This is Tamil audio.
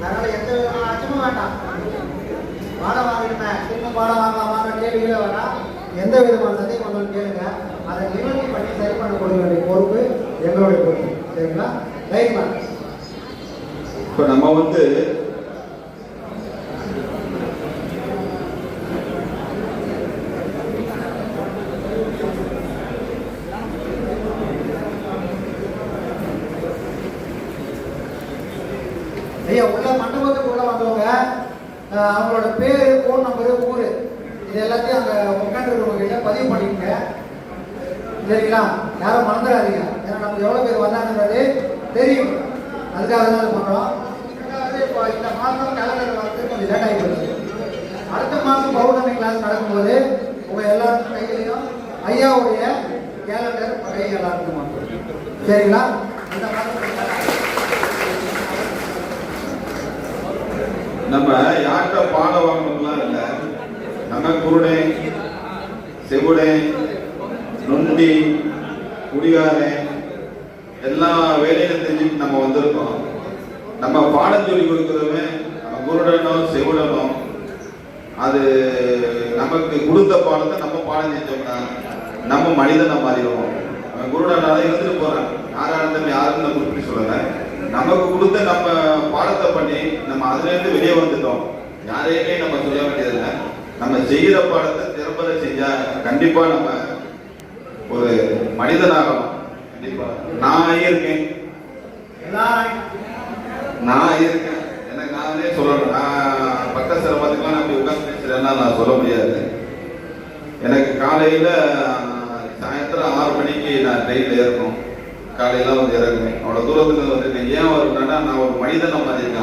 அதனால எந்த விதமான அச்சமும் வேண்டாம். பாடம் வாங்கிட்டுமே திரும்ப பாடம் வாங்கலாமான கேள்விகளே வேண்டாம். எந்த விதமான சந்தேகம் வந்தாலும் கேளுங்க. அதை நிவர்த்தி பண்ணி சரி பண்ண கொடுக்க வேண்டிய பொறுப்பு எங்களுடைய பொறுப்பு. சரிங்களா? Right ma'am. இப்போ நம்ம வந்து ஐயா உள்ள மண்டபத்துக்கு உள்ள வந்தவங்க அவங்களோட பேரு, ஃபோன் நம்பரு, ஊரு இது எல்லாத்தையும் அங்கே உட்காந்துருக்கவங்க கிட்ட பதிவு பண்ணிக்கங்க. சரிங்களா? யாரும் மறந்துடாதீங்க. ஏன்னா நமக்கு எவ்வளோ பேர் வந்தாங்கிறது தெரியும். அதுக்காக தான் பண்ணுறோம். இப்போ இந்த மாதம் கேலண்டர் வந்து கொஞ்சம் லேட் ஆகி போகுது. அடுத்த மாதம் பௌர்ணமி கிளாஸ் நடக்கும்போது உங்கள் எல்லாருக்கும் கையிலையும் ஐயாவுடைய கேலண்டர் கை எல்லாருக்கும் வந்துடும். சரிங்களா? இந்த மாதம் நம்ம யார்கிட்ட பாடம் வாங்கணும்லாம் இல்லை. நம்ம குருடே, செவுடே, நொண்டி, குடிகாரே எல்லா வேலையும் தெரிஞ்சுட்டு நம்ம வந்திருக்கோம். நம்ம பாடம் சொல்லி கொடுக்குறதுமே நம்ம குருடனும் செவுடனும் அது நமக்கு கொடுத்த பாடத்தை நம்ம பாடம் செஞ்சோம்னா நம்ம மனிதனை மாறிடுவோம். நம்ம குருடனால இருந்துட்டு போறான். யாராலும் யாருன்னு நம்ம குறிப்பிட்டு சொல்லலை. நமக்கு கொடுத்த நம்ம பாடத்தை பண்ணி நம்ம அதுல இருந்து வெளியே வந்துட்டோம். யாரையுமே நம்ம சொல்ல வேண்டியதில்லை. நம்ம செய்யற பாடத்தை திறம்பட செஞ்சா கண்டிப்பா நம்ம ஒரு மனிதனாகலாம். கண்டிப்பா நான் இருக்கேன் எனக்கு நானே சொல்லணும். நான் பட்ட சிரமத்துக்குலாம் அப்படி உட்காந்து பேசுறேன்னா நான் சொல்ல முடியாது. எனக்கு காலையில சாயந்தரம் 6 மணிக்கு நான் ட்ரெயின்ல ஏறணும். காலையில வந்து இறங்குவேன். அவ்வளவு தூரத்துல வந்துட்டு ஏன் வரணும்னா நான் ஒரு மனிதனை மாதிரி இருக்கேன்.